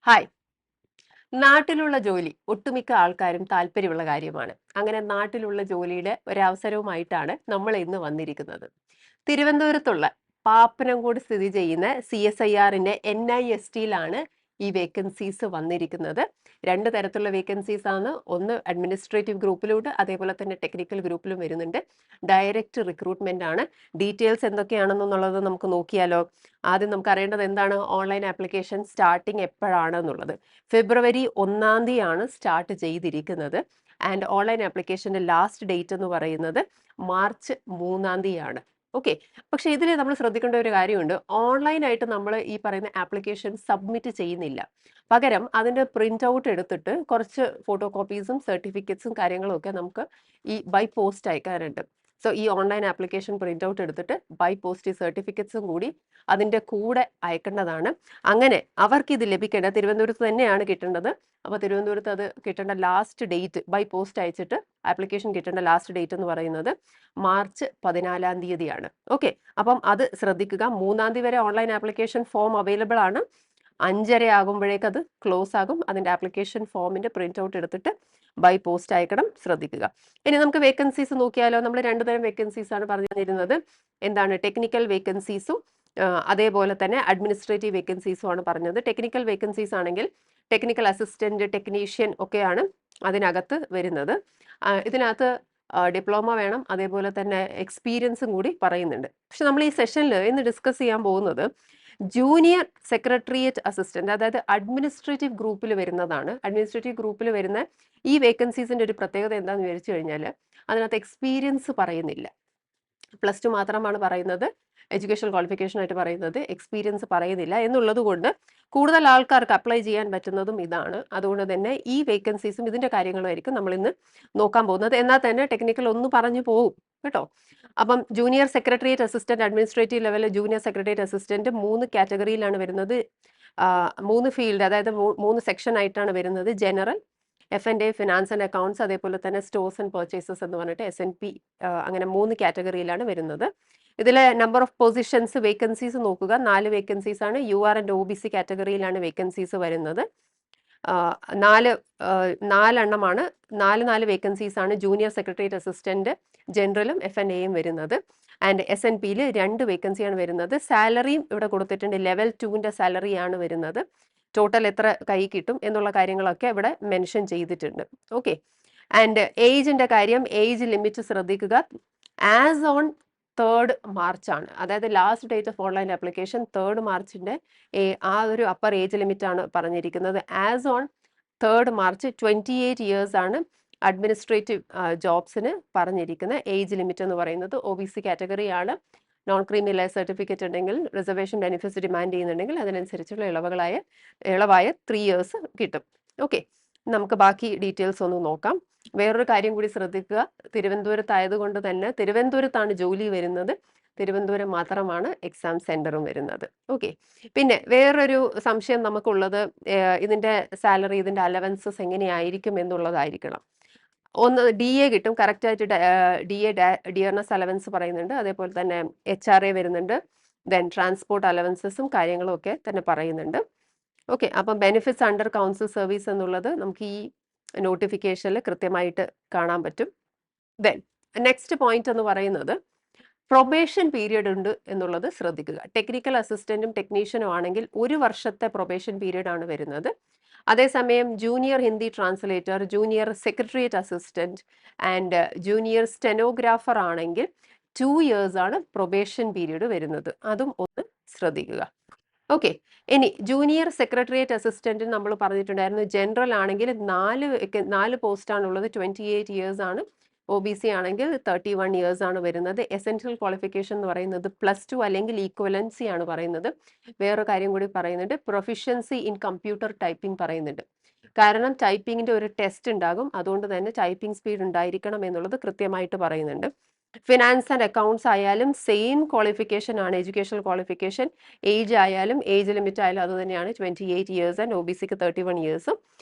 Hi. നാട്ടിലുള്ള ജോലി ഒട്ടുമിക്ക ആൾക്കാരും താല്പര്യമുള്ള കാര്യമാണ്. അങ്ങനെ നാട്ടിലുള്ള ജോലിയുടെ ഒരവസരവുമായിട്ടാണ് നമ്മൾ ഇന്ന് വന്നിരിക്കുന്നത്. തിരുവനന്തപുരത്തുള്ള പാപ്പനംകോട് സ്ഥിതി ചെയ്യുന്ന CSIRന്റെ NISTയിലാണ് ഈ വേക്കൻസീസ് വന്നിരിക്കുന്നത്. രണ്ട് തരത്തിലുള്ള വേക്കൻസീസ് ആണ്. ഒന്ന് അഡ്മിനിസ്ട്രേറ്റീവ് ഗ്രൂപ്പിലുണ്ട്, അതേപോലെ തന്നെ ടെക്നിക്കൽ ഗ്രൂപ്പിലും വരുന്നുണ്ട്. ഡയറക്റ്റ് റിക്രൂട്ട്മെന്റ് ആണ്. ഡീറ്റെയിൽസ് എന്തൊക്കെയാണെന്നുള്ളത് നമുക്ക് നോക്കിയാലോ. ആദ്യം നമുക്ക് അറിയേണ്ടത് എന്താണ്, ഓൺലൈൻ ആപ്ലിക്കേഷൻ സ്റ്റാർട്ടിങ് എപ്പോഴാണെന്നുള്ളത്. ഫെബ്രുവരി 1-ാം തീയതിയാണ് സ്റ്റാർട്ട് ചെയ്തിരിക്കുന്നത്. ആൻഡ് ഓൺലൈൻ ആപ്ലിക്കേഷന്റെ ലാസ്റ്റ് ഡേറ്റ് എന്ന് പറയുന്നത് മാർച്ച് 3-ാം തീയതിയാണ്. ഓക്കെ. പക്ഷെ ഇതിൽ നമ്മൾ ശ്രദ്ധിക്കേണ്ട ഒരു കാര്യമുണ്ട്. ഓൺലൈനായിട്ട് നമ്മൾ ഈ പറയുന്ന ആപ്ലിക്കേഷൻ സബ്മിറ്റ് ചെയ്യുന്നില്ല. പകരം അതിന്റെ പ്രിന്റ് ഔട്ട് എടുത്തിട്ട് കുറച്ച് ഫോട്ടോ കോപ്പീസും സർട്ടിഫിക്കറ്റ്സും കാര്യങ്ങളും ഒക്കെ നമുക്ക് ഈ ബൈ പോസ്റ്റ് അയക്കാറുണ്ട്. സോ ഈ ഓൺലൈൻ ആപ്ലിക്കേഷൻ പ്രിന്റ് ഔട്ട് എടുത്തിട്ട് ബൈ പോസ്റ്റ് സർട്ടിഫിക്കറ്റ്സും കൂടി അതിന്റെ കൂടെ അയക്കേണ്ടതാണ്. അങ്ങനെ അവർക്ക് ഇത് ലഭിക്കേണ്ട തിരുവനന്തപുരത്ത് തന്നെയാണ് കിട്ടേണ്ടത്. അപ്പോൾ തിരുവനന്തപുരത്ത് അത് കിട്ടേണ്ട ലാസ്റ്റ് ഡേറ്റ് ബൈ പോസ്റ്റ് അയച്ചിട്ട് ആപ്ലിക്കേഷൻ കിട്ടേണ്ട ലാസ്റ്റ് ഡേറ്റ് എന്ന് പറയുന്നത് മാർച്ച് 14-ാം തീയതിയാണ്. ഓക്കെ. അപ്പം അത് ശ്രദ്ധിക്കുക. 3-ാം തീയതി വരെ ഓൺലൈൻ ആപ്ലിക്കേഷൻ ഫോം അവൈലബിൾ ആണ്. 5:30 ആകുമ്പോഴേക്ക് അത് ക്ലോസ് ആകും. അതിന്റെ ആപ്ലിക്കേഷൻ ഫോമിന്റെ പ്രിന്റ് ഔട്ട് എടുത്തിട്ട് ബൈ പോസ്റ്റ് അയക്കണം, ശ്രദ്ധിക്കുക. ഇനി നമുക്ക് വേക്കൻസീസ് നോക്കിയാലോ. നമ്മൾ രണ്ടു തരം വേക്കൻസീസ് ആണ് പറഞ്ഞു തരുന്നത്. എന്താണ്, ടെക്നിക്കൽ വേക്കൻസീസും അതേപോലെ തന്നെ അഡ്മിനിസ്ട്രേറ്റീവ് വേക്കൻസീസും ആണ് പറഞ്ഞത്. ടെക്നിക്കൽ വേക്കൻസീസ് ആണെങ്കിൽ ടെക്നിക്കൽ അസിസ്റ്റന്റ്, ടെക്നീഷ്യൻ ഒക്കെയാണ് അതിനകത്ത് വരുന്നത്. ഇതിനകത്ത് ഡിപ്ലോമ വേണം, അതേപോലെ തന്നെ എക്സ്പീരിയൻസും കൂടി പറയുന്നുണ്ട്. പക്ഷെ നമ്മൾ ഈ സെഷനിൽ ഇന്ന് ഡിസ്കസ് ചെയ്യാൻ പോകുന്നത് ജൂനിയർ സെക്രട്ടേറിയറ്റ് അസിസ്റ്റന്റ്, അതായത് അഡ്മിനിസ്ട്രേറ്റീവ് ഗ്രൂപ്പിൽ വരുന്നതാണ്. അഡ്മിനിസ്ട്രേറ്റീവ് ഗ്രൂപ്പിൽ വരുന്ന ഈ വേക്കൻസീസിന്റെ ഒരു പ്രത്യേകത എന്താണെന്ന് വിചാരിച്ചു കഴിഞ്ഞാൽ അതിനകത്ത് എക്സ്പീരിയൻസ് പറയുന്നില്ല. +2 മാത്രമാണ് പറയുന്നത്. എഡ്യൂക്കേഷൻ ക്വാളിഫിക്കേഷൻ ആയിട്ട് പറയുന്നത്, എക്സ്പീരിയൻസ് പറയുന്നില്ല. എന്നുള്ളത് കൊണ്ട് കൂടുതൽ ആൾക്കാർക്ക് അപ്ലൈ ചെയ്യാൻ പറ്റുന്നതും ഇതാണ്. അതുകൊണ്ട് തന്നെ ഈ വേക്കൻസീസും ഇതിന്റെ കാര്യങ്ങളുമായിരിക്കും നമ്മൾ ഇന്ന് നോക്കാൻ പോകുന്നത്. എന്നാൽ തന്നെ ടെക്നിക്കൽ ഒന്ന് പറഞ്ഞു പോകും കേട്ടോ. അപ്പം ജൂനിയർ സെക്രട്ടേറിയറ്റ് അസിസ്റ്റന്റ്, അഡ്മിനിസ്ട്രേറ്റീവ് ലെവലിൽ ജൂനിയർ സെക്രട്ടേറിയറ്റ് അസിസ്റ്റന്റ് 3 കാറ്റഗറിയിലാണ് വരുന്നത്. 3 ഫീൽഡ്, അതായത് 3 സെക്ഷൻ ആയിട്ടാണ് വരുന്നത്. General, F&A, finance and accounts, അതേപോലെ തന്നെ സ്റ്റോഴ്സ് ആൻഡ് പർച്ചേസസ് എന്ന് പറഞ്ഞിട്ട് SNP, അങ്ങനെ 3 കാറ്റഗറിയിലാണ് വരുന്നത്. ഇതിലെ നമ്പർ ഓഫ് പൊസിഷൻസ്, വേക്കൻസീസ് നോക്കുക. 4 വേക്കൻസീസ് ആണ്. UR ആൻഡ് OBC കാറ്റഗറിയിലാണ് വേക്കൻസീസ് വരുന്നത്. 4 4 വേക്കൻസീസ് ആണ് ജൂനിയർ സെക്രട്ടേറിയറ്റ് അസിസ്റ്റന്റ് ജനറലും F&Aയും വരുന്നത്. ആൻഡ് SNPയിൽ 2 വേക്കൻസിയാണ് വരുന്നത്. സാലറിയും ഇവിടെ കൊടുത്തിട്ടുണ്ട്. ലെവൽ 2ന്റെ സാലറിയാണ് വരുന്നത്. ടോട്ടൽ എത്ര കൈ കിട്ടും എന്നുള്ള കാര്യങ്ങളൊക്കെ ഇവിടെ മെൻഷൻ ചെയ്തിട്ടുണ്ട്. ഓക്കെ. ആൻഡ് ഏജിന്റെ കാര്യം, ഏജ് ലിമിറ്റ് ശ്രദ്ധിക്കുക. ആസ് ഓൺ 3rd മാർച്ച് ആണ്. അതായത് last date of online application 3rd മാർച്ചിന്റെ ആ ഒരു അപ്പർ ഏജ് ലിമിറ്റ് ആണ് പറഞ്ഞിരിക്കുന്നത്. As on 3rd March 28 years ആണ് അഡ്മിനിസ്ട്രേറ്റീവ് ജോബ്സിന് പറഞ്ഞിരിക്കുന്ന ഏജ് ലിമിറ്റ് എന്ന് പറയുന്നത്. OBC കാറ്റഗറിയാണ്. നോൺ ക്രീമി ലെയർ സർട്ടിഫിക്കറ്റ് ഉണ്ടെങ്കിൽ, റിസർവേഷൻ ബെനിഫിറ്റ്സ് ഡിമാൻഡ് ചെയ്യുന്നുണ്ടെങ്കിൽ അതിനനുസരിച്ചുള്ള ഇളവായ 3 ഇയേഴ്സ് കിട്ടും. ഓക്കെ. നമുക്ക് ബാക്കി ഡീറ്റെയിൽസ് ഒന്ന് നോക്കാം. വേറൊരു കാര്യം കൂടി ശ്രദ്ധിക്കുക. തിരുവനന്തപുരത്തായതുകൊണ്ട് തന്നെ തിരുവനന്തപുരത്താണ് ജോലി വരുന്നത്. തിരുവനന്തപുരം മാത്രമാണ് എക്സാം സെന്ററും വരുന്നത്. ഓക്കെ. പിന്നെ വേറൊരു സംശയം നമുക്കുള്ളത്, ഇതിന്റെ സാലറി, ഇതിന്റെ അലവൻസസ് എങ്ങനെയായിരിക്കും എന്നുള്ളതായിരിക്കണം. ഒന്ന് DA കിട്ടും. കറക്റ്റായിട്ട് DA ഡിയർനെസ് അലവൻസ് പറയുന്നുണ്ട്. അതേപോലെ തന്നെ HRA വരുന്നുണ്ട്. ദെൻ ട്രാൻസ്പോർട്ട് അലവൻസസും കാര്യങ്ങളും ഒക്കെ തന്നെ പറയുന്നുണ്ട്. ഓക്കെ. അപ്പം ബെനിഫിറ്റ്സ് അണ്ടർ കൗൺസിൽ സർവീസ് എന്നുള്ളത് നമുക്ക് ഈ നോട്ടിഫിക്കേഷനിൽ കൃത്യമായിട്ട് കാണാൻ പറ്റും. ദെൻ നെക്സ്റ്റ് പോയിന്റ് എന്ന് പറയുന്നത് പ്രൊബേഷൻ പീരിയഡ് ഉണ്ട് എന്നുള്ളത് ശ്രദ്ധിക്കുക. ടെക്നിക്കൽ അസിസ്റ്റന്റും ടെക്നീഷ്യനും ആണെങ്കിൽ 1 വർഷത്തെ പ്രൊബേഷൻ പീരിയഡ് ആണ് വരുന്നത്. അതേസമയം junior Hindi translator, junior secretariat assistant and junior stenographer ആണെങ്കിൽ 2 ഇയേഴ്സ് ആണ് പ്രൊബേഷൻ പീരിയഡ് വരുന്നത്. അതും ഒന്ന് ശ്രദ്ധിക്കുക. ഓക്കെ. ഇനി ജൂനിയർ സെക്രട്ടേറിയറ്റ് അസിസ്റ്റന്റ് നമ്മൾ പറഞ്ഞിട്ടുണ്ടായിരുന്നു. ജനറൽ ആണെങ്കിൽ 4 പോസ്റ്റാണുള്ളത്. 28 ഇയേഴ്സ് ആണ്. OBC ആണെങ്കിൽ 31 ഇയേഴ്സ് ആണ് വരുന്നത്. എസെൻഷ്യൽ ക്വാളിഫിക്കേഷൻ എന്ന് പറയുന്നത് +2 അല്ലെങ്കിൽ ഈക്വലൻസി ആണ് പറയുന്നത്. വേറൊരു കാര്യം കൂടി പറയുന്നുണ്ട്, പ്രൊഫിഷ്യൻസി ഇൻ കമ്പ്യൂട്ടർ ടൈപ്പിംഗ് പറയുന്നുണ്ട്. കാരണം ടൈപ്പിങ്ങിന്റെ ഒരു ടെസ്റ്റ് ഉണ്ടാകും. അതുകൊണ്ട് തന്നെ ടൈപ്പിംഗ് സ്പീഡ് ഉണ്ടായിരിക്കണം എന്നുള്ളത് കൃത്യമായിട്ട് പറയുന്നുണ്ട്. ഫിനാൻസ് ആൻഡ് അക്കൗണ്ട്സ് ആയാലും സെയിം ക്വാളിഫിക്കേഷൻ ആണ്, എഡ്യൂക്കേഷണൽ ക്വാളിഫിക്കേഷൻ. ഏജ് ആയാലും ഏജ് ലിമിറ്റ് ആയാലും അത് തന്നെയാണ്, 28 ഇയേഴ്സ് ആൻഡ് OBCക്ക് 31 ഇയേഴ്സും.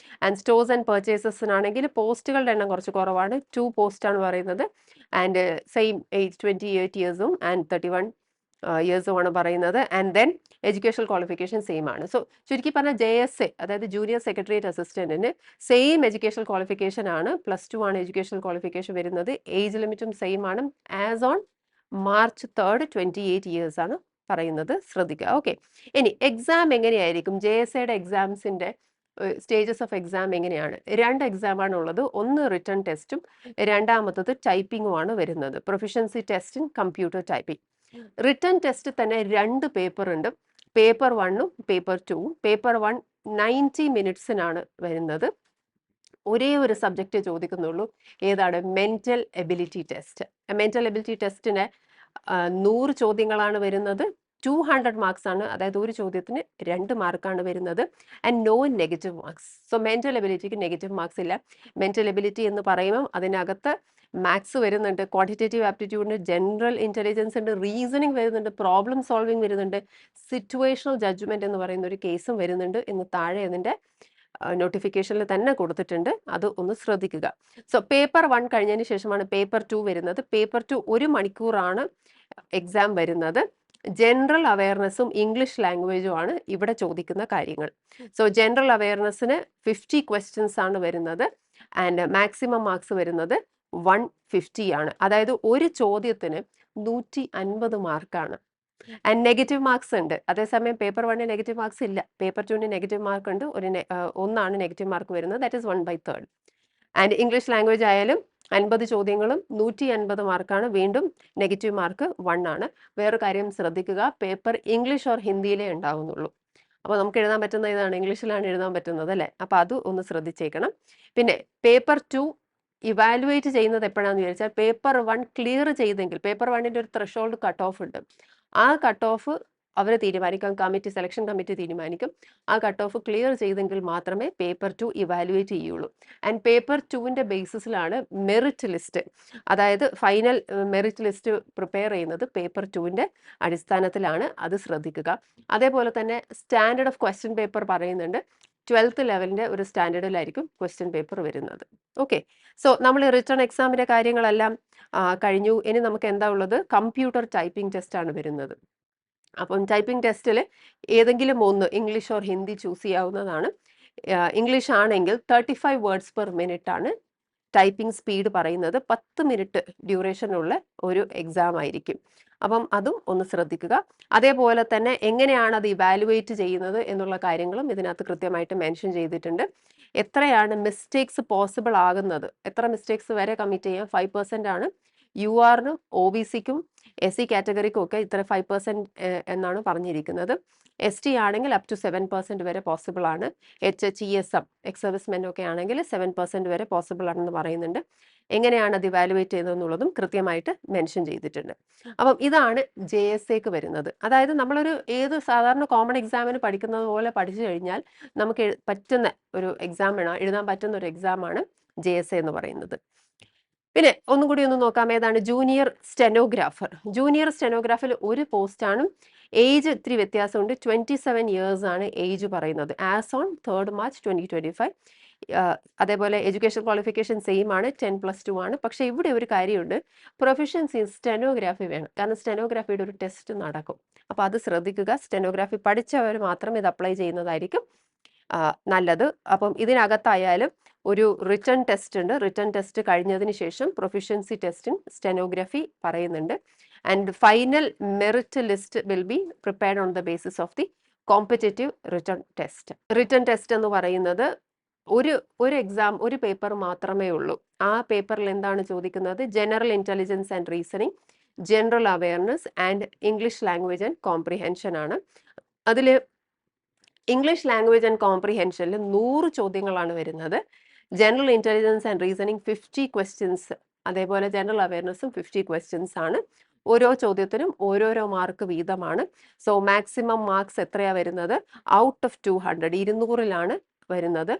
ആൻഡ് സ്റ്റോഴ്സ് ആൻഡ് പർച്ചേസസിനാണെങ്കിൽ പോസ്റ്റുകളുടെ എണ്ണം കുറച്ച് കുറവാണ്. 2 പോസ്റ്റ് ആണ് പറയുന്നത്. ആൻഡ് സെയിം ഏജ് 28 ഇയേഴ്സും ആൻഡ് 31 ഇയേഴ്സുമാണ് പറയുന്നത്. And then educational qualification same ആണ്. സോ ചുരുക്കി പറഞ്ഞാൽ JSA, അതായത് ജൂനിയർ സെക്രട്ടേറിയറ്റ് അസിസ്റ്റന്റിന് സെയിം എഡ്യൂക്കേഷണൽ ക്വാളിഫിക്കേഷൻ ആണ്. +2 ആണ് എഡ്യൂക്കേഷണൽ ക്വാളിഫിക്കേഷൻ വരുന്നത്. ഏജ് ലിമിറ്റും സെയിം ആണ്. As on March 3rd 28 years ആണ് പറയുന്നത്. ശ്രദ്ധിക്കുക. ഓക്കെ, ഇനി എക്സാം എങ്ങനെയായിരിക്കും? JSAയുടെ എക്സാംസിന്റെ സ്റ്റേജസ് ഓഫ് എക്സാം എങ്ങനെയാണ്? 2 എക്സാം ആണ് ഉള്ളത്. ഒന്ന് റിട്ടൺ ടെസ്റ്റും രണ്ടാമത്തത് ടൈപ്പിംഗുമാണ് വരുന്നത്. Proficiency test in computer typing. Written test തന്നെ 2 പേപ്പർ ഉണ്ട്. പേപ്പർ 1ഉം പേപ്പർ 2ഉം. പേപ്പർ 1 90 മിനിറ്റ്സിനാണ് വരുന്നത്. ഒരേ ഒരു സബ്ജക്റ്റ് ചോദിക്കുന്നുള്ളൂ. ഏതാണ്? Mental ability test. Mental ability ടെസ്റ്റിന് 100 ചോദ്യങ്ങളാണ് വരുന്നത്. 200 മാർക്സ് ആണ്. അതായത് ഒരു ചോദ്യത്തിന് 2 മാർക്കാണ് വരുന്നത്. And no negative marks. So mental എബിലിറ്റിക്ക് നെഗറ്റീവ് മാർക്സ് ഇല്ല. മെന്റൽ എബിലിറ്റി എന്ന് പറയുമ്പോൾ അതിനകത്ത് മാത്സ് വരുന്നുണ്ട്, ക്വാണ്ടിറ്റേറ്റീവ് ആപ്റ്റിറ്റ്യൂഡിന് ജനറൽ ഇന്റലിജൻസ് ഉണ്ട്, റീസണിങ് വരുന്നുണ്ട്, പ്രോബ്ലം സോൾവിങ് വരുന്നുണ്ട്, സിറ്റുവേഷണൽ ജഡ്ജ്മെന്റ് എന്ന് പറയുന്ന ഒരു കേസും വരുന്നുണ്ട് എന്ന് താഴെ അതിന്റെ നോട്ടിഫിക്കേഷനിൽ തന്നെ കൊടുത്തിട്ടുണ്ട്. അത് ഒന്ന് ശ്രദ്ധിക്കുക. സോ പേപ്പർ 1 കഴിഞ്ഞതിന് ശേഷമാണ് പേപ്പർ 2 വരുന്നത്. പേപ്പർ 2 1 മണിക്കൂറാണ് എക്സാം വരുന്നത്. ജനറൽ അവയർനെസ്സും ഇംഗ്ലീഷ് ലാംഗ്വേജും ആണ് ഇവിടെ ചോദിക്കുന്ന കാര്യങ്ങൾ. സോ ജനറൽ അവയർനെസ്സിന് 50 ക്വസ്റ്റ്യൻസ് ആണ് വരുന്നത്. ആൻഡ് മാക്സിമം മാർക്സ് വരുന്നത് 150 ആണ്. അതായത് ഒരു ചോദ്യത്തിന് 150 മാർക്കാണ്. ആൻഡ് നെഗറ്റീവ് മാർക്സ് ഉണ്ട്. അതേസമയം പേപ്പർ 1 നെഗറ്റീവ് മാർക്സ് ഇല്ല. പേപ്പർ 2 നെഗറ്റീവ് മാർക്ക് ഉണ്ട്. ഒന്നാണ് നെഗറ്റീവ് മാർക്ക് വരുന്നത്. That is 1/3. And English language ആയാലും 50 ചോദ്യങ്ങളും 150 മാർക്കാണ്. വീണ്ടും നെഗറ്റീവ് മാർക്ക് 1 ആണ്. വേറൊരു കാര്യം ശ്രദ്ധിക്കുക, പേപ്പർ ഇംഗ്ലീഷ് ഓർ ഹിന്ദിയിലേ ഉണ്ടാവുന്നുള്ളൂ. അപ്പോൾ നമുക്ക് എഴുതാൻ പറ്റുന്ന ഇതാണ്, ഇംഗ്ലീഷിലാണ് എഴുതാൻ പറ്റുന്നത് അല്ലേ? അപ്പോൾ അത് ഒന്ന് ശ്രദ്ധിച്ചേക്കണം. പിന്നെ പേപ്പർ 2 ഇവാലുവേറ്റ് ചെയ്യുന്നത് എപ്പോഴാണെന്ന് ചോദിച്ചാൽ, പേപ്പർ 1 ക്ലിയർ ചെയ്തെങ്കിൽ, പേപ്പർ 1ന്റെ ഒരു ത്രഷോൾഡ് കട്ട് ഓഫ് ഉണ്ട്. ആ കട്ട് ഓഫ് അവർ തീരുമാനിക്കാം, സെലക്ഷൻ കമ്മിറ്റി തീരുമാനിക്കും. ആ കട്ട് ഓഫ് ക്ലിയർ ചെയ്തെങ്കിൽ മാത്രമേ പേപ്പർ 2 ഇവാലുവേറ്റ് ചെയ്യുള്ളൂ. ആൻഡ് പേപ്പർ 2ന്റെ ബേസിസിലാണ് മെറിറ്റ് ലിസ്റ്റ്, അതായത് ഫൈനൽ മെറിറ്റ് ലിസ്റ്റ് പ്രിപ്പയർ ചെയ്യുന്നത് പേപ്പർ 2ന്റെ അടിസ്ഥാനത്തിലാണ്. അത് ശ്രദ്ധിക്കുക. അതേപോലെ തന്നെ സ്റ്റാൻഡേർഡ് ഓഫ് ക്വസ്റ്റ്യൻ പേപ്പർ പറയുന്നുണ്ട്. 12th ലെവലിന്റെ ഒരു സ്റ്റാൻഡേർഡിലായിരിക്കും ക്വസ്റ്റ്യൻ പേപ്പർ വരുന്നത്. ഓക്കെ, സോ നമ്മൾ റിട്ടേൺ എക്സാമിന്റെ കാര്യങ്ങളെല്ലാം കഴിഞ്ഞു. ഇനി നമുക്ക് എന്താ ഉള്ളത്? കമ്പ്യൂട്ടർ ടൈപ്പിംഗ് ടെസ്റ്റ് ആണ് വരുന്നത്. അപ്പം ടൈപ്പിംഗ് ടെസ്റ്റിൽ ഏതെങ്കിലും ഒന്ന്, ഇംഗ്ലീഷ് ഓർ ഹിന്ദി ചൂസ് ചെയ്യാവുന്നതാണ്. ഇംഗ്ലീഷ് ആണെങ്കിൽ 35 വേർഡ്സ് പെർ മിനിറ്റ് ആണ് ടൈപ്പിംഗ് സ്പീഡ് പറയുന്നത്. 10 മിനിറ്റ് ഡ്യൂറേഷനുള്ള ഒരു എക്സാം ആയിരിക്കും. അപ്പം അതും ഒന്ന് ശ്രദ്ധിക്കുക. അതേപോലെ തന്നെ എങ്ങനെയാണ് അത് ഇവാലുവേറ്റ് ചെയ്യുന്നത് എന്നുള്ള കാര്യങ്ങളും ഇതിനകത്ത് കൃത്യമായിട്ട് മെൻഷൻ ചെയ്തിട്ടുണ്ട്. എത്രയാണ് മിസ്റ്റേക്സ് പോസിബിൾ ആകുന്നത്, എത്ര മിസ്റ്റേക്സ് വരെ കമ്മിറ്റ് ചെയ്യാം? 5% ആണ്. URനും OBCക്കും SC കാറ്റഗറിക്കും ഒക്കെ ഇത്ര 5% എന്നാണ് പറഞ്ഞിരിക്കുന്നത്. ST ആണെങ്കിൽ അപ് ടു 7% വരെ പോസിബിൾ ആണ്. HHESM എക്സ് സർവീസ്മെൻ ഒക്കെ ആണെങ്കിൽ 7% വരെ പോസിബിൾ ആണെന്ന് പറയുന്നുണ്ട്. എങ്ങനെയാണ് അത് ഇവാലുവേറ്റ് ചെയ്യുന്നതെന്നുള്ളതും കൃത്യമായിട്ട് മെൻഷൻ ചെയ്തിട്ടുണ്ട്. അപ്പം ഇതാണ് JSAക്ക് വരുന്നത്. അതായത് നമ്മളൊരു ഏത് സാധാരണ കോമൺ എക്സാമിന് പഠിക്കുന്നത് പോലെ പഠിച്ചു കഴിഞ്ഞാൽ നമുക്ക് പറ്റുന്ന ഒരു എക്സാമാണ്, എഴുതാൻ പറ്റുന്ന ഒരു എക്സാമാണ് JSA എന്ന് പറയുന്നത്. പിന്നെ ഒന്നും കൂടി ഒന്ന് നോക്കാം. ഏതാണ്? Junior stenographer. ജൂനിയർ സ്റ്റെനോഗ്രാഫിൽ ഒരു പോസ്റ്റാണ്. ഏജ് ഇത്തിരി വ്യത്യാസമുണ്ട്. 27 ഇയേഴ്സ് ആണ് ഏജ് പറയുന്നത്. As on 3rd March 2025. അതേപോലെ എഡ്യൂക്കേഷൻ ക്വാളിഫിക്കേഷൻ സെയിം ആണ്, 10+2 ആണ്. പക്ഷെ ഇവിടെ ഒരു കാര്യമുണ്ട്, പ്രൊഫഷൻസി സ്റ്റെനോഗ്രാഫി വേണം. കാരണം സ്റ്റെനോഗ്രാഫിയുടെ ഒരു ടെസ്റ്റ് നടക്കും. അപ്പോൾ അത് ശ്രദ്ധിക്കുക. സ്റ്റെനോഗ്രാഫി പഠിച്ചവർ മാത്രം ഇത് അപ്ലൈ ചെയ്യുന്നതായിരിക്കും നല്ലത്. അപ്പം ഇതിനകത്തായാലും ഒരു റിട്ടൺ ടെസ്റ്റ് ഉണ്ട്. റിട്ടൺ ടെസ്റ്റ് കഴിഞ്ഞതിന് ശേഷം പ്രൊഫിഷ്യൻസി ടെസ്റ്റ് ഇൻ സ്റ്റെനോഗ്രഫി പറയുന്നുണ്ട്. And final merit list will be prepared on the basis of the competitive written test. Written test എന്ന് പറയുന്നത് ഒരു എക്സാം, ഒരു പേപ്പർ മാത്രമേ ഉള്ളൂ. ആ പേപ്പറിൽ എന്താണ് ചോദിക്കുന്നത്? General intelligence and reasoning, general awareness and English language and comprehension ആണ്. അതിൽ ഇംഗ്ലീഷ് ലാംഗ്വേജ് ആൻഡ് കോംപ്രിഹെൻഷനിൽ 100 ചോദ്യങ്ങളാണ് വരുന്നത്. General intelligence and reasoning 50 questions, അതേപോലെ ജനറൽ അവയർനെസ്സും 50 ക്വസ്റ്റ്യൻസ് ആണ്. ഓരോ ചോദ്യത്തിനും ഓരോരോ മാർക്ക് വീതമാണ്. സോ മാക്സിമം മാർക്സ് എത്രയാ വരുന്നത്? ഔട്ട് ഓഫ് 200, 200ലാണ് വരുന്നത്.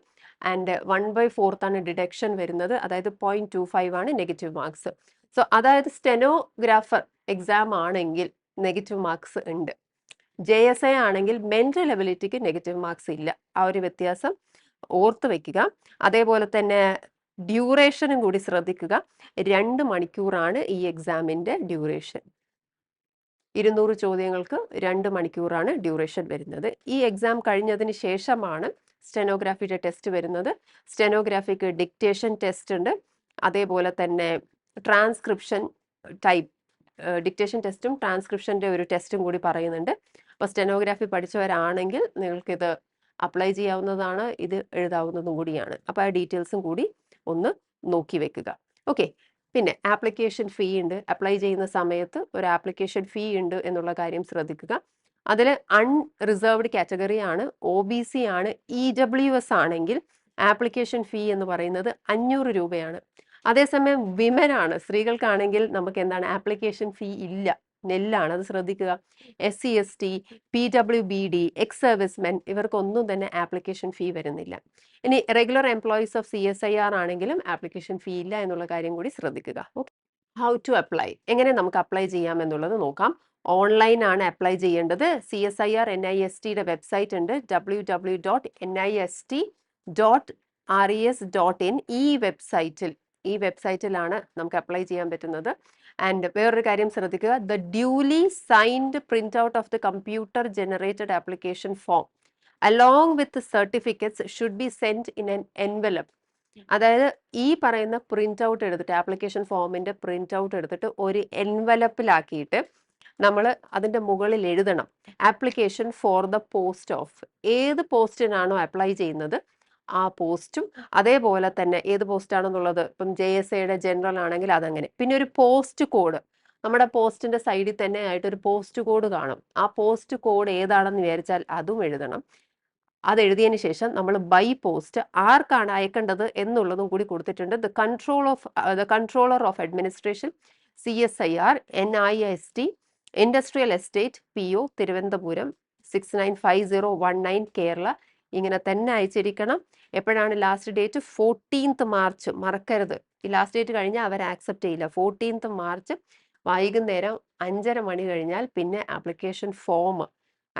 ആൻഡ് 1/4 ആണ് ഡിഡക്ഷൻ വരുന്നത്. അതായത് 0.25 ആണ് നെഗറ്റീവ് മാർക്സ്. സോ അതായത് സ്റ്റെനോഗ്രാഫർ എക്സാം ആണെങ്കിൽ നെഗറ്റീവ് മാർക്സ് ഉണ്ട്. JSA ആണെങ്കിൽ മെന്റൽ എബിലിറ്റിക്ക് നെഗറ്റീവ് മാർക്സ് ഇല്ല. ആ ഒരു വ്യത്യാസം ഓർത്ത് വെക്കുക. അതേപോലെ തന്നെ ഡ്യൂറേഷനും കൂടി ശ്രദ്ധിക്കുക. 2 മണിക്കൂറാണ് ഈ എക്സാമിന്റെ ഡ്യൂറേഷൻ. 200 ചോദ്യങ്ങൾക്ക് 2 മണിക്കൂറാണ് ഡ്യൂറേഷൻ വരുന്നത്. ഈ എക്സാം കഴിഞ്ഞതിന് ശേഷമാണ് സ്റ്റെനോഗ്രാഫിയുടെ ടെസ്റ്റ് വരുന്നത്. സ്റ്റെനോഗ്രാഫിക്ക് ഡിക്റ്റേഷൻ ടെസ്റ്റ് ഉണ്ട്. അതേപോലെ തന്നെ ട്രാൻസ്ക്രിപ്ഷൻ ടൈപ്പ് ഡിക്റ്റേഷൻ ടെസ്റ്റും ട്രാൻസ്ക്രിപ്ഷൻ്റെ ഒരു ടെസ്റ്റും കൂടി പറയുന്നുണ്ട്. അപ്പോൾ സ്റ്റെനോഗ്രാഫി പഠിച്ചവരാണെങ്കിൽ നിങ്ങൾക്കിത് അപ്ലൈ ചെയ്യാവുന്നതാണ്, ഇത് എഴുതാവുന്നതും കൂടിയാണ്. അപ്പോൾ ആ ഡീറ്റെയിൽസും കൂടി ഒന്ന് നോക്കി വെക്കുക. ഓക്കെ. പിന്നെ ആപ്ലിക്കേഷൻ ഫീ ഉണ്ട്. അപ്ലൈ ചെയ്യുന്ന സമയത്ത് ഒരു ആപ്ലിക്കേഷൻ ഫീ ഉണ്ട് എന്നുള്ള കാര്യം ശ്രദ്ധിക്കുക. അതിൽ അൺറിസർവ്ഡ് കാറ്റഗറി ആണ്, OBC ആണ്, EWS ആണെങ്കിൽ ആപ്ലിക്കേഷൻ ഫീ എന്ന് പറയുന്നത് 500 രൂപയാണ്. അതേസമയം വിമൻ ആണ്, സ്ത്രീകൾക്കാണെങ്കിൽ നമുക്ക് എന്താണ് ആപ്ലിക്കേഷൻ ഫീ ഇല്ല, നെല്ലാണ്, അത് ശ്രദ്ധിക്കുക. SC ST PWBD ex servicemen ഇവർക്കൊന്നും തന്നെ ആപ്ലിക്കേഷൻ ഫീ വരുന്നില്ല. ഇനി റെഗുലർ എംപ്ലോയീസ് ഓഫ് CSIR ആണെങ്കിലും ആപ്ലിക്കേഷൻ ഫീ ഇല്ല എന്നുള്ള കാര്യം കൂടി ശ്രദ്ധിക്കുക. ഓക്കെ. ഹൗ ടു അപ്ലൈ, എങ്ങനെ നമുക്ക് അപ്ലൈ ചെയ്യാം എന്നുള്ളത് നോക്കാം. ഓൺലൈൻ ആണ് അപ്ലൈ ചെയ്യേണ്ടത്. CSIR NISTയുടെ വെബ്സൈറ്റ് ഉണ്ട്, www.nist.res.in. ഈ വെബ്സൈറ്റിലാണ് നമുക്ക് അപ്ലൈ ചെയ്യാൻ പറ്റുന്നത്. ആൻഡ് വേറൊരു കാര്യം ശ്രദ്ധിക്കുക, the duly signed print out of the computer generated application form along with certificates should be send in N envelope. അതായത് ഈ പറയുന്ന പ്രിന്റ് ഔട്ട് എടുത്തിട്ട്, ആപ്ലിക്കേഷൻ ഫോമിന്റെ പ്രിന്റ് ഔട്ട് എടുത്തിട്ട് ഒരു എൻവലപ്പിലാക്കിയിട്ട് നമ്മൾ അതിന്റെ മുകളിൽ എഴുതണം application for the post of. ഏത് പോസ്റ്റിനാണോ അപ്ലൈ ചെയ്യുന്നത് ആ പോസ്റ്റും, അതേപോലെ തന്നെ ഏത് പോസ്റ്റാണെന്നുള്ളത്, ഇപ്പം JSAയുടെ ജനറൽ ആണെങ്കിൽ അതങ്ങനെ. പിന്നെ ഒരു പോസ്റ്റ് കോഡ്, നമ്മുടെ പോസ്റ്റിന്റെ സൈഡിൽ തന്നെ ആയിട്ട് ഒരു പോസ്റ്റ് കോഡ് കാണും. ആ പോസ്റ്റ് കോഡ് ഏതാണെന്ന് വിചാരിച്ചാൽ അതും എഴുതണം. അത് എഴുതിയതിന് ശേഷം നമ്മൾ ബൈ പോസ്റ്റ് ആർക്കാണ് അയക്കേണ്ടത് എന്നുള്ളതും കൂടി കൊടുത്തിട്ടുണ്ട്. The controller of administration CSIR NIST industrial estate PO Thiruvananthapuram 695019 Kerala. ഇങ്ങനെ തന്നെ അയച്ചിരിക്കണം. എപ്പോഴാണ് ലാസ്റ്റ് ഡേറ്റ്? 14th March. മറക്കരുത്, ഈ ലാസ്റ്റ് ഡേറ്റ് കഴിഞ്ഞാൽ അവർ ആക്സെപ്റ്റ് ചെയ്യില്ല. 14th മാർച്ച് വൈകുന്നേരം 5:30 മണി കഴിഞ്ഞാൽ പിന്നെ ആപ്ലിക്കേഷൻ ഫോം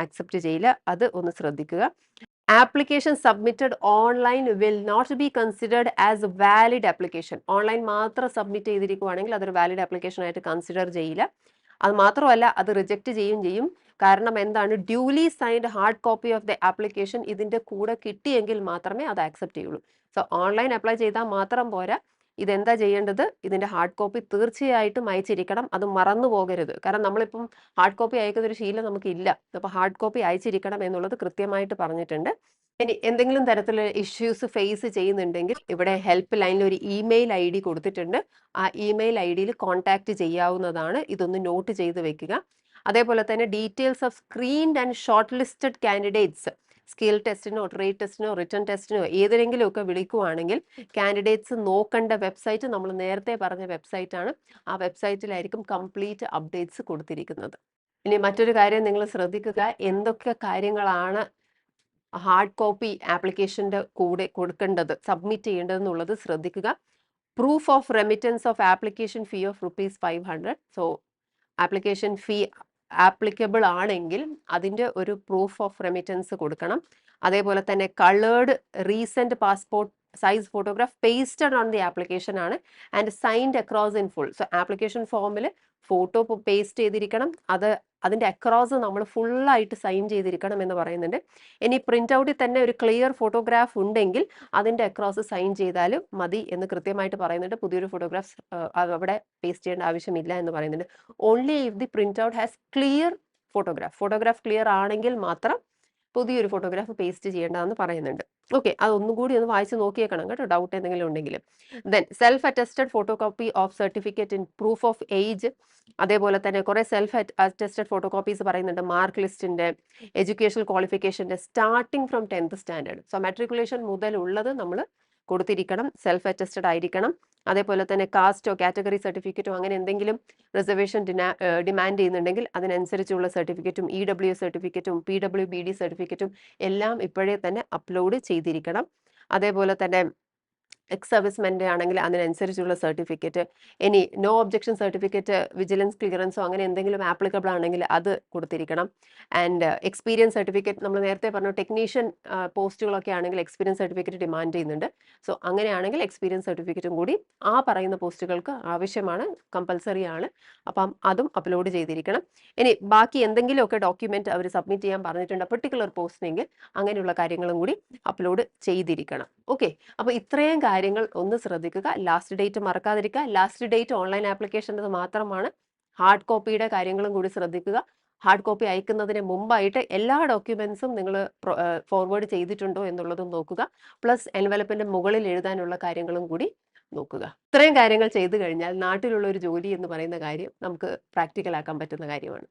ആക്സെപ്റ്റ് ചെയ്യില്ല. അത് ഒന്ന് ശ്രദ്ധിക്കുക. Application submitted online will not be considered as valid application. Online മാത്രം സബ്മിറ്റ് ചെയ്തിരിക്കുവാണെങ്കിൽ അതൊരു വാലിഡ് ആപ്ലിക്കേഷൻ ആയിട്ട് കൺസിഡർ ചെയ്യില്ല. അത് മാത്രമല്ല, അത് റിജക്റ്റ് ചെയ്യും. കാരണം എന്താണ്? Duly signed hard copy of the application ഇതിന്റെ കൂടെ കിട്ടിയെങ്കിൽ മാത്രമേ അത് ആക്സെപ്റ്റ് ചെയ്യുള്ളൂ. സോ ഓൺലൈൻ അപ്ലൈ ചെയ്താൽ മാത്രം പോരാ, ഇതെന്താ ചെയ്യേണ്ടത്? ഇതിന്റെ ഹാർഡ് കോപ്പി തീർച്ചയായിട്ടും അയച്ചിരിക്കണം. അത് മറന്നു പോകരുത്. കാരണം നമ്മളിപ്പം ഹാർഡ് കോപ്പി അയക്കുന്ന ഒരു ശീലം നമുക്കില്ല. അപ്പോൾ ഹാർഡ് കോപ്പി അയച്ചിരിക്കണം എന്നുള്ളത് കൃത്യമായിട്ട് പറഞ്ഞിട്ടുണ്ട്. ഇനി എന്തെങ്കിലും തരത്തിലുള്ള ഇഷ്യൂസ് ഫേസ് ചെയ്യുന്നുണ്ടെങ്കിൽ ഇവിടെ ഹെൽപ്പ് ലൈനിൽ ഒരു ഇമെയിൽ ID കൊടുത്തിട്ടുണ്ട്. ആ ഇമെയിൽ IDയിൽ കോൺടാക്ട് ചെയ്യാവുന്നതാണ്. ഇതൊന്ന് നോട്ട് ചെയ്ത് വെക്കുക. അതേപോലെ തന്നെ details of screened and shortlisted candidates skill ടെസ്റ്റിനോ ട്രേഡ് ടെസ്റ്റിനോ റിട്ടൺ ടെസ്റ്റിനോ ഏതെങ്കിലുമൊക്കെ വിളിക്കുവാണെങ്കിൽ കാൻഡിഡേറ്റ്സ് നോക്കേണ്ട വെബ്സൈറ്റ് നമ്മൾ നേരത്തെ പറഞ്ഞ വെബ്സൈറ്റാണ്. ആ വെബ്സൈറ്റിലായിരിക്കും കംപ്ലീറ്റ് അപ്ഡേറ്റ്സ് കൊടുത്തിരിക്കുന്നത്. ഇനി മറ്റൊരു കാര്യം നിങ്ങൾ ശ്രദ്ധിക്കുക, എന്തൊക്കെ കാര്യങ്ങളാണ് ഹാർഡ് കോപ്പി ആപ്ലിക്കേഷന്റെ കൂടെ കൊടുക്കേണ്ടത്, സബ്മിറ്റ് ചെയ്യേണ്ടതെന്നുള്ളത് ശ്രദ്ധിക്കുക. Proof of remittance of application fee of ₹500. So application fee applicable ആണെങ്കിൽ അതിൻ്റെ ഒരു പ്രൂഫ് ഓഫ് റെമിറ്റൻസ് കൊടുക്കണം. അതേപോലെ തന്നെ coloured recent passport size photograph pasted on the application ആണ് and signed across in full. So application ഫോമിൽ ഫോട്ടോ പേസ്റ്റ് ചെയ്തിരിക്കണം, അതിൻ്റെ അക്രോസ് നമ്മൾ ഫുള്ളായിട്ട് സൈൻ ചെയ്തിരിക്കണം എന്ന് പറയുന്നുണ്ട്. ഇനി പ്രിന്റ് ഔട്ടിൽ തന്നെ ഒരു ക്ലിയർ ഫോട്ടോഗ്രാഫ് ഉണ്ടെങ്കിൽ അതിൻ്റെ അക്രോസ് സൈൻ ചെയ്താലും മതി എന്ന് കൃത്യമായിട്ട് പറയുന്നുണ്ട്. പുതിയൊരു ഫോട്ടോഗ്രാഫ് അവിടെ പേസ്റ്റ് ചെയ്യേണ്ട ആവശ്യമില്ല എന്ന് പറയുന്നുണ്ട്. Only if the print out has clear photograph clear ആണെങ്കിൽ മാത്രം പുതിയൊരു ഫോട്ടോഗ്രാഫ് പേസ്റ്റ് ചെയ്യേണ്ടതെന്ന് പറയുന്നുണ്ട്. ഓക്കെ, അതൊന്നും കൂടി ഒന്ന് വായിച്ച് നോക്കിയേക്കണം കേട്ടോ, ഡൗട്ട് എന്തെങ്കിലും ഉണ്ടെങ്കിൽ. Then self attested photocopy of certificate in proof of age. അതേപോലെ തന്നെ കുറെ സെൽഫ് അറ്റസ്റ്റഡ് ഫോട്ടോ കോപ്പീസ് പറയുന്നുണ്ട്. മാർക്ക് ലിസ്റ്റിന്റെ, എഡ്യൂക്കേഷണൽ ക്വാളിഫിക്കേഷന്റെ, starting from 10th standard. So matriculation മുതലുള്ളത് നമ്മൾ കൊടുത്തിരിക്കണം, സെൽഫ് അറ്റസ്റ്റഡ് ആയിരിക്കണം. അതേപോലെ തന്നെ കാസ്റ്റോ കാറ്റഗറി സർട്ടിഫിക്കറ്റോ അങ്ങനെ എന്തെങ്കിലും റിസർവേഷൻ ഡിമാൻഡ് ചെയ്യുന്നുണ്ടെങ്കിൽ അതിനനുസരിച്ചുള്ള സർട്ടിഫിക്കറ്റും EWS സർട്ടിഫിക്കറ്റും PWBD സർട്ടിഫിക്കറ്റും എല്ലാം ഇപ്പോഴേ തന്നെ അപ്ലോഡ് ചെയ്തിരിക്കണം. അതേപോലെ തന്നെ എക്സ് സർവീസ്മെൻ്റെ ആണെങ്കിൽ അതിനനുസരിച്ചുള്ള സർട്ടിഫിക്കറ്റ്, ഇനി നോ ഒബ്ജക്ഷൻ സർട്ടിഫിക്കറ്റ്, വിജിലൻസ് ക്ലിയറൻസോ അങ്ങനെ എന്തെങ്കിലും ആപ്ലിക്കബിൾ ആണെങ്കിൽ അത് കൊടുത്തിരിക്കണം. ആൻഡ് എക്സ്പീരിയൻസ് സർട്ടിഫിക്കറ്റ്, നമ്മൾ നേരത്തെ പറഞ്ഞു ടെക്നീഷ്യൻ പോസ്റ്റുകളൊക്കെ ആണെങ്കിൽ എക്സ്പീരിയൻസ് സർട്ടിഫിക്കറ്റ് ഡിമാൻഡ് ചെയ്യുന്നുണ്ട്. സോ അങ്ങനെയാണെങ്കിൽ എക്സ്പീരിയൻസ് സർട്ടിഫിക്കറ്റും കൂടി ആ പറയുന്ന പോസ്റ്റുകൾക്ക് ആവശ്യമാണ്, കമ്പൽസറി ആണ്. അപ്പം അതും അപ്ലോഡ് ചെയ്തിരിക്കണം. ഇനി ബാക്കി എന്തെങ്കിലുമൊക്കെ ഡോക്യുമെന്റ് അവർ സബ്മിറ്റ് ചെയ്യാൻ പറഞ്ഞിട്ടുണ്ട് പെർട്ടിക്കുലർ പോസ്റ്റിനെങ്കിൽ അങ്ങനെയുള്ള കാര്യങ്ങളും കൂടി അപ്ലോഡ് ചെയ്തിരിക്കണം. ഓക്കെ, അപ്പോൾ ഇത്രയും കാര്യങ്ങൾ ഒന്ന് ശ്രദ്ധിക്കുക. ലാസ്റ്റ് ഡേറ്റ് മറക്കാതിരിക്കുക. ലാസ്റ്റ് ഡേറ്റ് ഓൺലൈൻ ആപ്ലിക്കേഷൻ്റെ മാത്രമാണ്. ഹാർഡ് കോപ്പിയുടെ കാര്യങ്ങളും കൂടി ശ്രദ്ധിക്കുക. ഹാർഡ് കോപ്പി അയക്കുന്നതിന് മുമ്പായിട്ട് എല്ലാ ഡോക്യുമെന്റ്സും നിങ്ങൾ ഫോർവേഡ് ചെയ്തിട്ടുണ്ടോ എന്നുള്ളതും നോക്കുക. പ്ലസ് എൻവലപ്പിന്റെ മുകളിൽ എഴുതാനുള്ള കാര്യങ്ങളും കൂടി നോക്കുക. ഇത്രയും കാര്യങ്ങൾ ചെയ്തു കഴിഞ്ഞാൽ നാട്ടിലുള്ള ഒരു ജോലി എന്ന് പറയുന്ന കാര്യം നമുക്ക് പ്രാക്ടിക്കൽ ആക്കാൻ പറ്റുന്ന കാര്യമാണ്.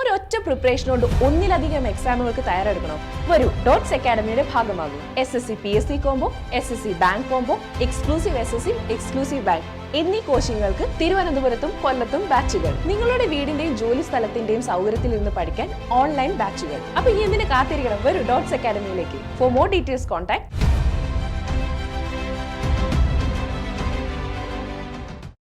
ഒരൊറ്റ പ്രിപ്പറേഷൻ കൊണ്ട് ഒന്നിലധികം എക്സാമുകൾക്ക് തയ്യാറെടുക്കണം. വരൂ, ഡോട്ട്സ് അക്കാഡമിയുടെ ഭാഗമാകും. SSC PSC combo, SSC bank combo, exclusive SSC, exclusive bank എന്നീ കോച്ചിങ്ങുകൾക്ക് തിരുവനന്തപുരത്തും കൊല്ലത്തും ബാച്ചുകൾ. നിങ്ങളുടെ വീടിന്റെയും ജോലി സ്ഥലത്തിന്റെയും സൗകര്യത്തിൽ നിന്ന് പഠിക്കാൻ ഓൺലൈൻ ബാച്ചുകൾ. അപ്പൊ ഇനി എന്തിനു കാത്തിരിക്കണം? വരൂ ഡോട്ട്സ് അക്കാഡമിയിലേക്ക്. For more details contact